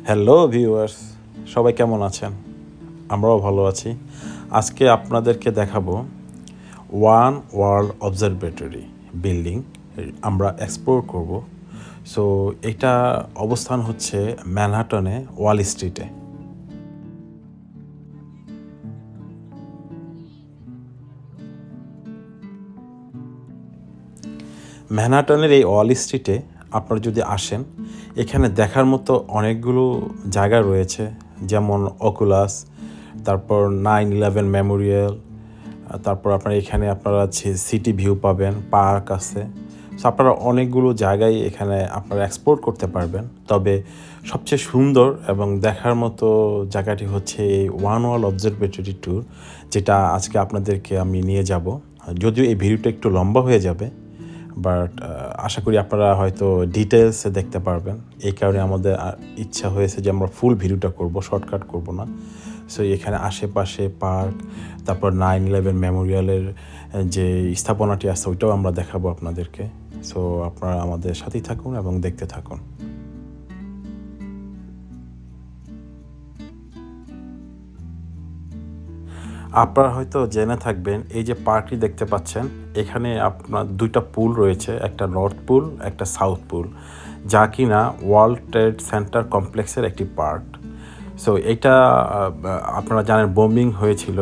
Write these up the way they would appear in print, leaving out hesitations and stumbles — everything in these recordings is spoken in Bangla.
হ্যালো ভিউয়ার্স, সবাই কেমন আছেন? আমরাও ভালো আছি। আজকে আপনাদেরকে দেখাবো ওয়ান ওয়ার্ল্ড অবজারভেটরি বিল্ডিং আমরা এক্সপ্লোর করব। সো এটা অবস্থান হচ্ছে ম্যানহাটনে ওয়াল স্ট্রিটে। ম্যানহাটনের এই ওয়াল স্ট্রিটে আপনারা যদি আসেন, এখানে দেখার মতো অনেকগুলো জায়গা রয়েছে, যেমন অকুলাস, তারপর 9/11 মেমোরিয়াল, তারপর আপনারা সিটি ভিউ পাবেন, পার্ক আছে। সো আপনারা অনেকগুলো জায়গায় এখানে আপনারা এক্সপ্লোর করতে পারবেন। তবে সবচেয়ে সুন্দর এবং দেখার মতো জায়গাটি হচ্ছে এই ওয়ান ওয়ার্ল্ড অবজারভেটরি ট্যুর, যেটা আজকে আপনাদেরকে আমি নিয়ে যাব। যদিও এই ভিডিওটা একটু লম্বা হয়ে যাবে, বাট আশা করি আপনারা হয়তো ডিটেলসে দেখতে পারবেন। এই কারণে আমাদের ইচ্ছা হয়েছে যে আমরা ফুল ভিডিওটা করব, শর্টকাট করব না। সো এখানে আশেপাশে পার্ক, তারপর 9/11 মেমোরিয়ালের যে স্থাপনাটি আছে ওইটাও আমরা দেখাবো আপনাদেরকে। সো আপনারা আমাদের সাথেই থাকুন এবং দেখতে থাকুন। আপনারা হয়তো জেনে থাকবেন, এই যে পার্কটি দেখতে পাচ্ছেন, এখানে আপনার দুইটা পুল রয়েছে, একটা নর্থ পুল, একটা সাউথ পুল, যা কিনা ওয়ার্ল্ড ট্রেড সেন্টার কমপ্লেক্সের একটি পার্ট। সো এইটা আপনারা জানেন বোম্বিং হয়েছিল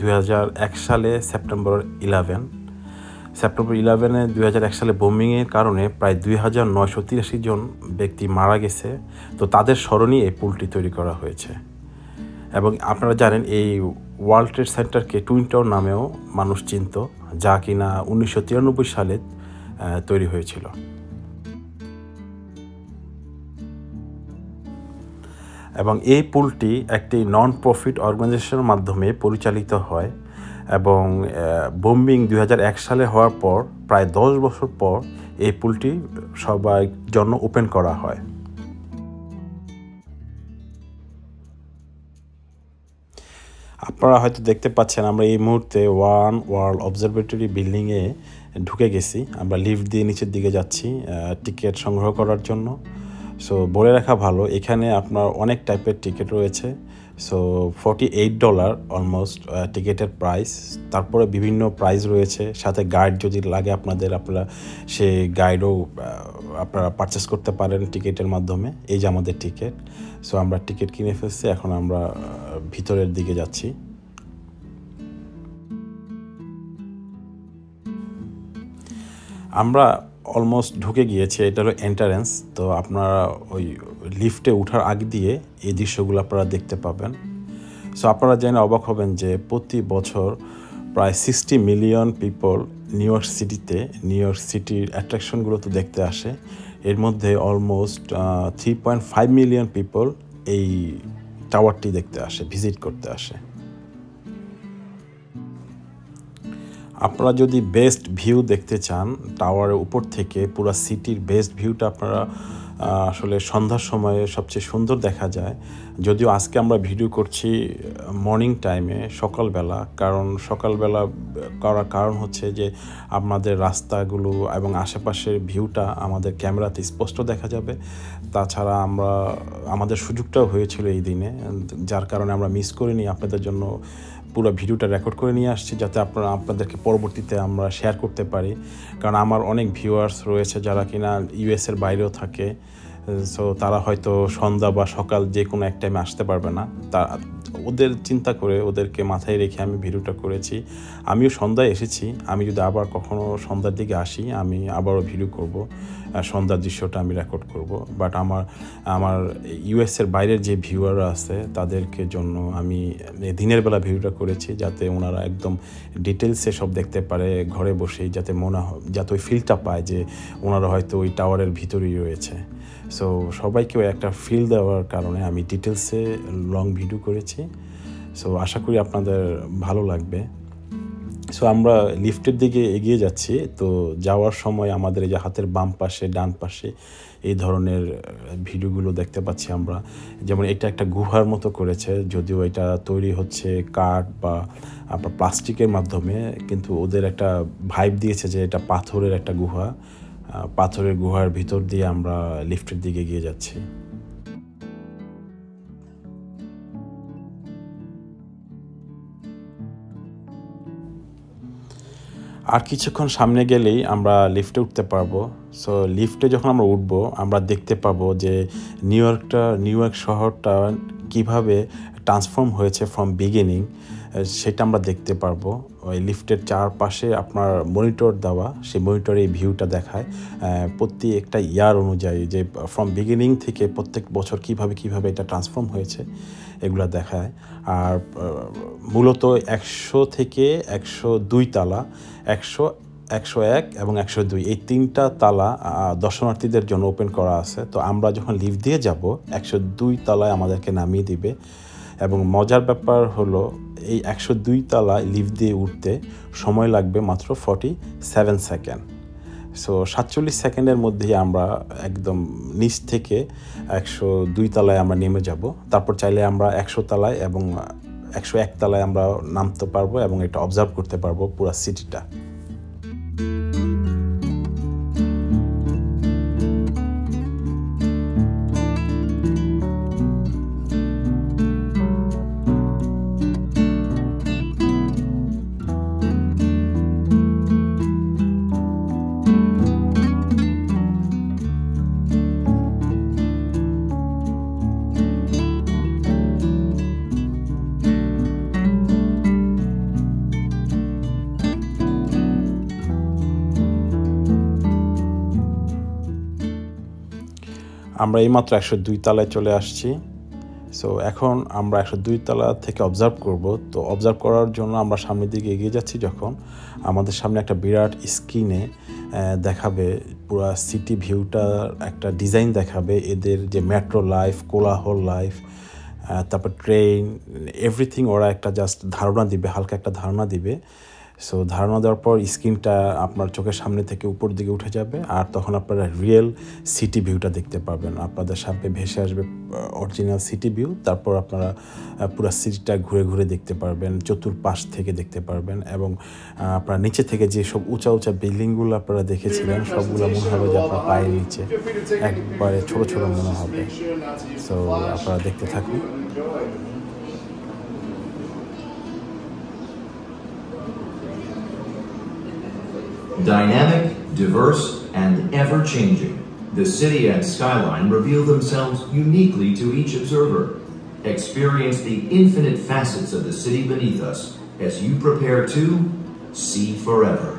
2001 সালে সেপ্টেম্বর 11। 2001 সালে বোম্বিংয়ের কারণে প্রায় 2983 জন ব্যক্তি মারা গেছে। তো তাদের স্মরণে এই পুলটি তৈরি করা হয়েছে। এবং আপনারা জানেন এই ওয়ার্ল্ড ট্রেড সেন্টারকে টুইন টাওয়ার নামেও মানুষ চিনত, যা কিনা 1993 সালে তৈরি হয়েছিল। এবং এই পুলটি একটি নন প্রফিট অর্গানাইজেশনের মাধ্যমে পরিচালিত হয়। এবং বোম্বিং 2001 সালে হওয়ার পর প্রায় 10 বছর পর এই পুলটি সবার জন্য ওপেন করা হয়। আপনারা হয়তো দেখতে পাচ্ছেন আমরা এই মুহূর্তে ওয়ান ওয়ার্ল্ড অবজারভেটরি বিল্ডিংয়ে ঢুকে গেছি। আমরা লিফট দিয়ে নিচের দিকে যাচ্ছি টিকিট সংগ্রহ করার জন্য। সো বলে রাখা ভালো, এখানে আপনার অনেক টাইপের টিকিট রয়েছে। সো $48 অলমোস্ট টিকিটের প্রাইস। তারপরে বিভিন্ন প্রাইস রয়েছে, সাথে গাইড যদি লাগে আপনারা সেই গাইডও আপনারা পারচেস করতে পারেন টিকিটের মাধ্যমে। এই যে আমাদের টিকিট। সো আমরা টিকিট কিনে ফেলছি, এখন আমরা ভিতরের দিকে যাচ্ছি। আমরা অলমোস্ট ঢুকে গিয়েছি, এটা হলো এন্ট্রান্স। তো আপনারা ওই লিফটে ওঠার আগে দিয়ে এই দৃশ্যগুলো আপনারা দেখতে পাবেন। সো আপনারা জেনে অবাক হবেন যে প্রতি বছর প্রায় 60 মিলিয়ন পিপল নিউ ইয়র্ক সিটির অ্যাট্রাকশনগুলোতে দেখতে আসে। এর মধ্যে অলমোস্ট 3.5 মিলিয়ন পিপল এই টাওয়ারটি দেখতে আসে, ভিজিট করতে আসে। আপনারা যদি বেস্ট ভিউ দেখতে চান টাওয়ারের উপর থেকে, পুরো সিটির বেস্ট ভিউটা আপনারা আসলে সন্ধ্যার সময়ে সবচেয়ে সুন্দর দেখা যায়। যদিও আজকে আমরা ভিডিও করছি মর্নিং টাইমে, সকালবেলা, কারণ সকালবেলা করার কারণ হচ্ছে যে আমাদের রাস্তাগুলো এবং আশেপাশের ভিউটা আমাদের ক্যামেরাতে স্পষ্ট দেখা যাবে। তাছাড়া আমাদের সুযোগটাও হয়েছিল এই দিনে, যার কারণে আমরা মিস করিনি, আপনাদের জন্য পুরো ভিডিওটা রেকর্ড করে নিয়ে আসছি, যাতে আপনাদেরকে পরবর্তীতে আমরা শেয়ার করতে পারি। কারণ আমার অনেক ভিউয়ার্স রয়েছে যারা কিনা ইউএসের বাইরেও থাকে। সো তারা হয়তো সন্ধ্যা বা সকাল যে কোনো এক টাইমে আসতে পারবে না। ওদের চিন্তা করে, ওদেরকে মাথায় রেখে আমি ভিডিওটা করেছি। আমিও সন্ধ্যায় এসেছি, আমি যদি আবার কখনও সন্ধ্যার দিকে আসি আমি আবারও ভিডিও করব, সন্ধ্যার দৃশ্যটা আমি রেকর্ড করব। বাট আমার ইউএসের বাইরের যে ভিউয়াররা আছে তাদেরকে জন্য আমি দিনের বেলা ভিডিওটা করেছি, যাতে ওনারা একদম ডিটেলসে সব দেখতে পারে ঘরে বসেই, যাতে ওই ফিলটা পায় যে ওনারা হয়তো ওই টাওয়ারের ভিতরেই রয়েছে। সো সবাইকেও একটা ফিল দেওয়ার কারণে আমি ডিটেলসে লং ভিডিও করেছি। সো আশা করি আপনাদের ভালো লাগবে। সো আমরা লিফটের দিকে এগিয়ে যাচ্ছি। তো যাওয়ার সময় আমাদের এই যে হাতের বাম পাশে, ডান পাশে এই ধরনের ভিডিওগুলো দেখতে পাচ্ছি আমরা। যেমন এটা একটা গুহার মতো করেছে, যদিও এটা তৈরি হচ্ছে কাঠ বা আপনার প্লাস্টিকের মাধ্যমে, কিন্তু ওদের একটা ভাইব দিয়েছে যে এটা পাথরের একটা গুহা। পাথরের গুহার ভিতর দিয়ে আমরা লিফটের দিকে এগিয়ে যাচ্ছি। আর কিছুক্ষণ সামনে গেলেই আমরা লিফটে উঠতে পারবো। সো লিফটে যখন আমরা উঠবো আমরা দেখতে পাবো যে নিউ ইয়র্ক শহরটা কিভাবে ট্রান্সফর্ম হয়েছে ফ্রম বিগিনিং, সেটা আমরা দেখতে পারবো। ওই লিফটের চারপাশে আপনার মনিটর দেওয়া, সেই মনিটরে এই ভিউটা দেখায় প্রতি একটা ইয়ার অনুযায়ী যে ফ্রম বিগিনিং থেকে প্রত্যেক বছর কিভাবে এটা ট্রান্সফর্ম হয়েছে এগুলো দেখায়। আর মূলত 100 থেকে 102 তালা, 100, 101 এবং 102 এই 3টা তালা দর্শনার্থীদের জন্য ওপেন করা আছে। তো আমরা যখন লিফট দিয়ে যাব 102 তালায় আমাদেরকে নামিয়ে দিবে। এবং মজার ব্যাপার হলো এই 102 তালায় লিফট দিয়ে উঠতে সময় লাগবে মাত্র 47 সেকেন্ড। সো 47 সেকেন্ডের মধ্যেই আমরা একদম নিচ থেকে 102 তালায় আমরা নেমে যাব। তারপর চাইলে আমরা 100 তালায় এবং 101 তালায় আমরা নামতে পারবো এবং এটা অবজার্ভ করতে পারবো পুরো সিটিটা। আমরা এইমাত্র 102 তালায় চলে আসছি। সো এখন আমরা 102 তালা থেকে অবজার্ভ করব। তো অবজার্ভ করার জন্য আমরা সামনের দিকে এগিয়ে যাচ্ছি, যখন আমাদের সামনে একটা বিরাট স্ক্রিনে দেখাবে পুরো সিটি ভিউটার একটা ডিজাইন দেখাবে, এদের যে মেট্রো লাইফ, কোলাহল লাইফ, তারপর ট্রেন, এভরিথিং ওরা একটা জাস্ট ধারণা দিবে, হালকা একটা ধারণা দিবে। সো ধারণা দেওয়ার পর স্ক্রিনটা আপনার চোখের সামনে থেকে উপর দিকে উঠে যাবে, আর তখন আপনারা রিয়েল সিটি ভিউটা দেখতে পাবেন। আপনাদের সামনে ভেসে আসবে অরিজিনাল সিটি ভিউ। তারপর আপনারা পুরো সিটিটা ঘুরে দেখতে পারবেন, চতুর্পাশ থেকে দেখতে পারবেন। এবং আপনারা নিচে থেকে যে সব উঁচা বিল্ডিংগুলো আপনারা দেখেছিলেন সবগুলো মনে হবে যে আপনার পায়ের নিচে একবারে ছোট মনে হবে। সো আপনারা দেখতে থাকুন। Dynamic, diverse, and ever-changing, the city and skyline reveal themselves uniquely to each observer. Experience the infinite facets of the city beneath us as you prepare to see forever.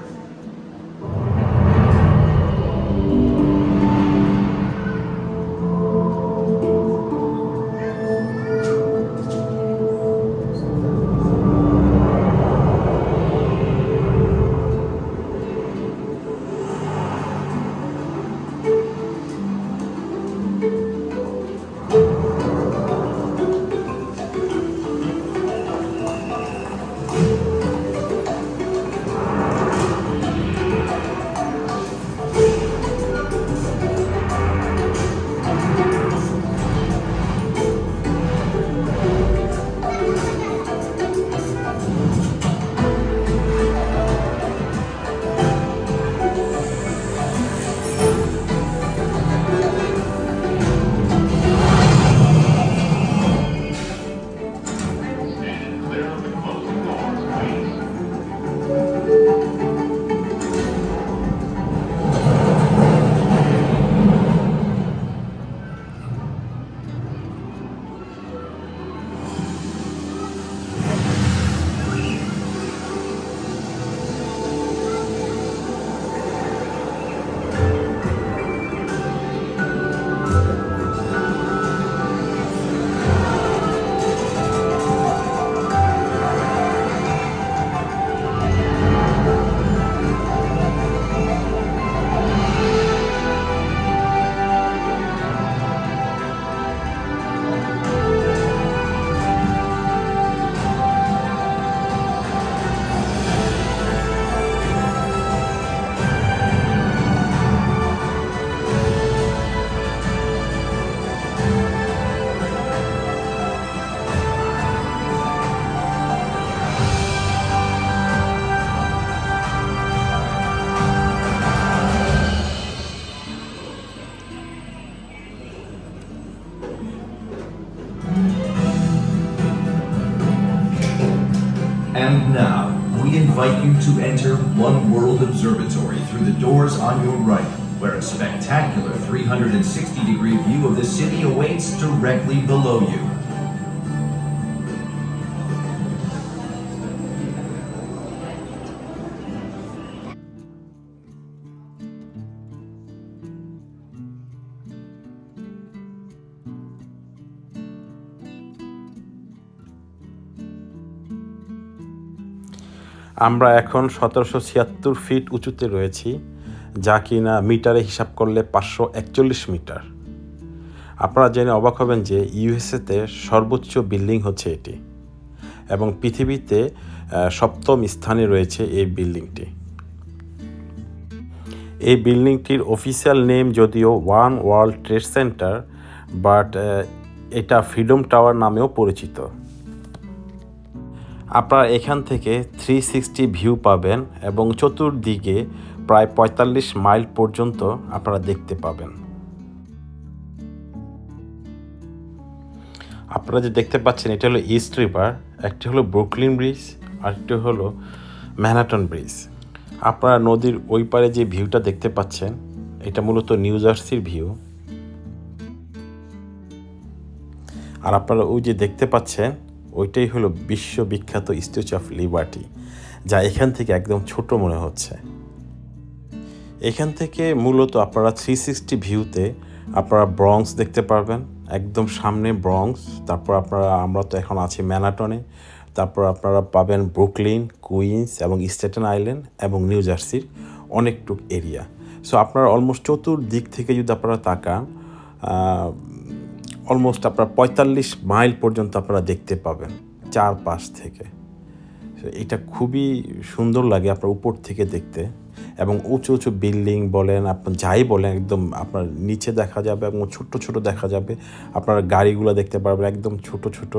And now, we invite you to enter One World Observatory through the doors on your right, where a spectacular 360-degree view of the city awaits directly below you. আমরা এখন 1776 ফিট উঁচুতে রয়েছি, যা কিনা মিটারে হিসাব করলে 541 মিটার। আপনারা জেনে অবাক হবেন যে ইউএসএতে সর্বোচ্চ বিল্ডিং হচ্ছে এটি, এবং পৃথিবীতে 7ম স্থানে রয়েছে এই বিল্ডিংটি। এই বিল্ডিংটির অফিসিয়াল নেম যদিও one world trade centre, but এটা ফ্রিডম টাওয়ার নামেও পরিচিত। আপনারা এখান থেকে 360 ভিউ পাবেন এবং চতুর্দিকে প্রায় 45 মাইল পর্যন্ত আপনারা দেখতে পাবেন। আপনারা যে দেখতে পাচ্ছেন এটা হলো ইস্ট রিভার, একটি হলো ব্রুকলিন ব্রিজ, আরেকটি হলো ম্যানহাটন ব্রিজ। আপনারা নদীর ওই পারে যে ভিউটা দেখতে পাচ্ছেন এটা মূলত নিউ জার্সির ভিউ। আর আপনারা ওই যে দেখতে পাচ্ছেন ওইটাই হলো বিশ্ববিখ্যাত স্ট্যাচু অফ লিবার্টি, যা এখান থেকে একদম ছোট মনে হচ্ছে। এখান থেকে মূলত আপনারা 360 ভিউতে আপনারা ব্রঙ্কস দেখতে পারবেন, একদম সামনে ব্রঙ্কস। তারপর আমরা তো এখন আছি ম্যানহাটনে, তারপর আপনারা পাবেন ব্রুকলিন, কুইন্স এবং স্ট্যাটেন আইল্যান্ড এবং নিউ জার্সির অনেকটুক এরিয়া। সো আপনারা অলমোস্ট চতুর্দিক থেকে যদি আপনারা তাকান, অলমোস্ট আপনারা 45 মাইল পর্যন্ত আপনারা দেখতে পাবেন চারপাশ থেকে। এটা খুবই সুন্দর লাগে আপনার উপর থেকে দেখতে, এবং উঁচু উঁচু বিল্ডিং বলেন, আপনার যাই বলেন, একদম আপনার নিচে দেখা যাবে এবং ছোট ছোট দেখা যাবে। আপনারা গাড়িগুলো দেখতে পারবেন, একদম ছোট ছোট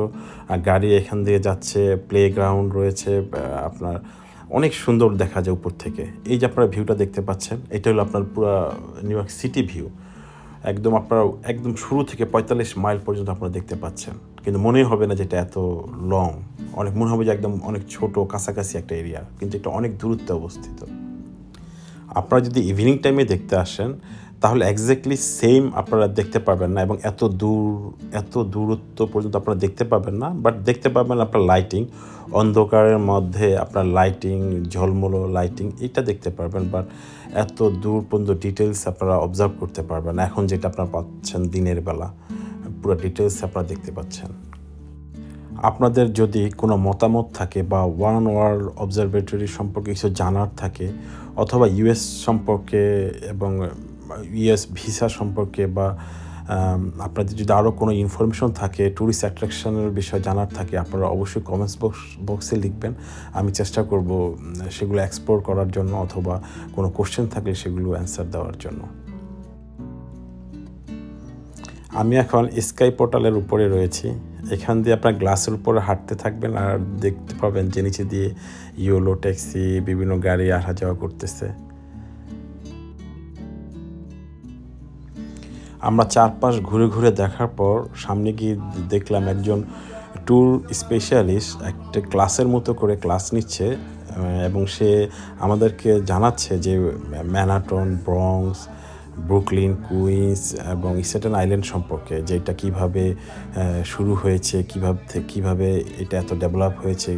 গাড়ি এখান দিয়ে যাচ্ছে, প্লেগ্রাউন্ড রয়েছে, আপনার অনেক সুন্দর দেখা যায় উপর থেকে। এই যে আপনারা ভিউটা দেখতে পাচ্ছেন এটা হলো আপনার পুরো নিউ ইয়র্ক সিটি ভিউ। একদম আপনারা একদম শুরু থেকে 45 মাইল পর্যন্ত আপনারা দেখতে পাচ্ছেন, কিন্তু মনেই হবে না যে এটা এত লং। অনেক মনে হবে যে একদম অনেক ছোট কাছাকাছি একটা এরিয়া, কিন্তু এটা অনেক দূরত্বে অবস্থিত। আপনারা যদি ইভিনিং টাইমে দেখতে আসেন তাহলে এক্স্যাক্টলি সেম আপনারা দেখতে পাবেন না, এবং এত দূরত্ব পর্যন্ত আপনারা দেখতে পাবেন না, বাট দেখতে পাবেন আপনার লাইটিং, অন্ধকারের মধ্যে আপনার লাইটিং, ঝলমলো লাইটিং, এটা দেখতে পারবেন। বাট এত দূর পর্যন্ত ডিটেলস আপনারা অবজার্ভ করতে পারবেন না। এখন যেটা আপনারা পাচ্ছেন দিনের বেলা, পুরো ডিটেলস আপনারা দেখতে পাচ্ছেন। আপনাদের যদি কোনো মতামত থাকে বা ওয়ান ওয়ার্ল্ড অবজারভেটরি সম্পর্কে কিছু জানার থাকে, অথবা ইউএস সম্পর্কে এবং ইউএস ভিসা সম্পর্কে, বা আপনাদের যদি আরও কোনো ইনফরমেশন থাকে, ট্যুরিস্ট অ্যাট্রাকশনের বিষয়ে জানার থাকে, আপনারা অবশ্যই কমেন্টস বক্সে লিখবেন। আমি চেষ্টা করব সেগুলো এক্সপ্লোর করার জন্য, অথবা কোনো কোশ্চেন থাকলে সেগুলো অ্যান্সার দেওয়ার জন্য। আমি এখন স্কাই পোর্টালের উপরে রয়েছি। এখান দিয়ে আপনার গ্লাসের উপরে হাঁটতে থাকবেন আর দেখতে পাবেন যে নিচে দিয়ে ইয়োলো ট্যাক্সি, বিভিন্ন গাড়ি আসা যাওয়া করতেছে। আমরা চারপাশ ঘুরে ঘুরে দেখার পর সামনে গিয়ে দেখলাম একজন ট্যুর স্পেশালিস্ট একটা ক্লাসের মতো করে ক্লাস নিচ্ছে, এবং সে আমাদেরকে জানাচ্ছে যে ম্যানহাটন, ব্রঙ্কস, ব্রুকলিন, কুইন্স এবং স্ট্যাটেন আইল্যান্ড সম্পর্কে, যে এটা কীভাবে শুরু হয়েছে, কিভাবে এটা এত ডেভেলপ হয়েছে,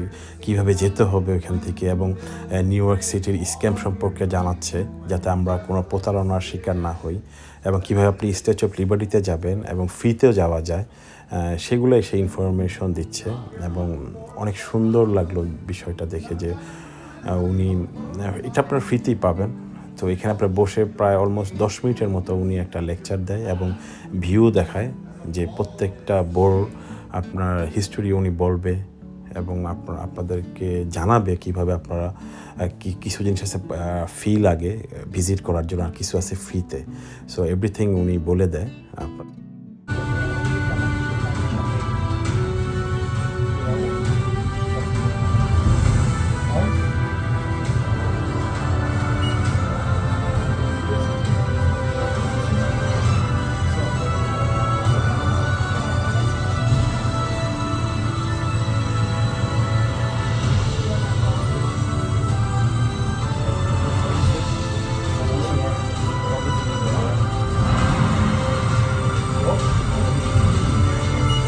কিভাবে যেতে হবে ওইখান থেকে, এবং নিউ ইয়র্ক সিটির স্ক্যাম সম্পর্কে জানাচ্ছে যাতে আমরা কোনো প্রতারণার শিকার না হই, এবং কীভাবে আপনি স্ট্যাচু অফ লিবার্টিতে যাবেন এবং ফ্রিতেও যাওয়া যায়, সেগুলোই সেই ইনফরমেশন দিচ্ছে। এবং অনেক সুন্দর লাগলো বিষয়টা দেখে যে উনি এটা আপনার ফ্রিতেই পাবেন। তো এখানে আপনার বসে প্রায় অলমোস্ট 10 মিনিটের মতো উনি একটা লেকচার দেয় এবং ভিউ দেখায়, যে প্রত্যেকটা বোর্ড আপনার হিস্টোরি উনি বলবে এবং আপনাদেরকে জানাবে কিভাবে আপনারা কিছু জিনিস আছে ফি লাগে ভিজিট করার জন্য, আর কিছু আছে ফ্রিতে। সো এভরিথিং উনি বলে দেয়।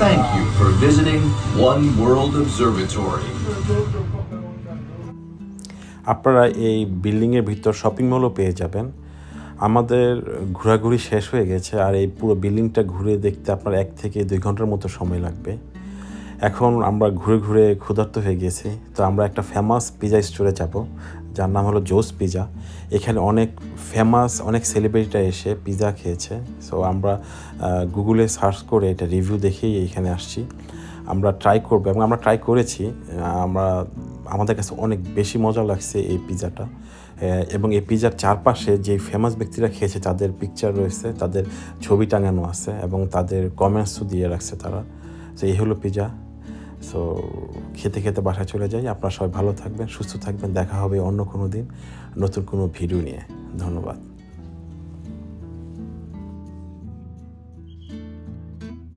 Thank you for visiting One World Observatory. আপনারা এই বিল্ডিংয়ের ভিতর শপিং মলও পেয়ে যাবেন। আমাদের ঘোরাঘুরি শেষ হয়ে গেছে, আর এই পুরো বিল্ডিংটা ঘুরে দেখতে আপনার 1 থেকে 2 ঘন্টার মতো সময় লাগবে। এখন আমরা ঘুরে ঘুরে ক্ষুধার্ত হয়ে গেছি, তো আমরা একটা ফেমাস পিজা স্টোরে যাব, যার নাম হলো জোস পিজা। এখানে অনেক ফেমাস অনেক সেলিব্রিটিরা এসে পিজা খেয়েছে। সো আমরা গুগলে সার্চ করে এটা রিভিউ দেখেই এইখানে আসছি। আমরা ট্রাই করবো এবং আমরা ট্রাই করেছি। আমাদের কাছে অনেক বেশি মজা লাগছে এই পিজাটা। এবং এই পিজার চারপাশে যে ফেমাস ব্যক্তিরা খেয়েছে তাদের পিকচার রয়েছে, তাদের ছবি টাঙানো আছে এবং তাদের কমেন্টসও দিয়ে রাখছে তারা। তো এই হলো পিজা। সো খেতে খেতে বাসায় চলে যাই। আপনারা সবাই ভালো থাকবেন, সুস্থ থাকবেন। দেখা হবে অন্য কোনো দিন নতুন কোনো ভিডিও নিয়ে। ধন্যবাদ।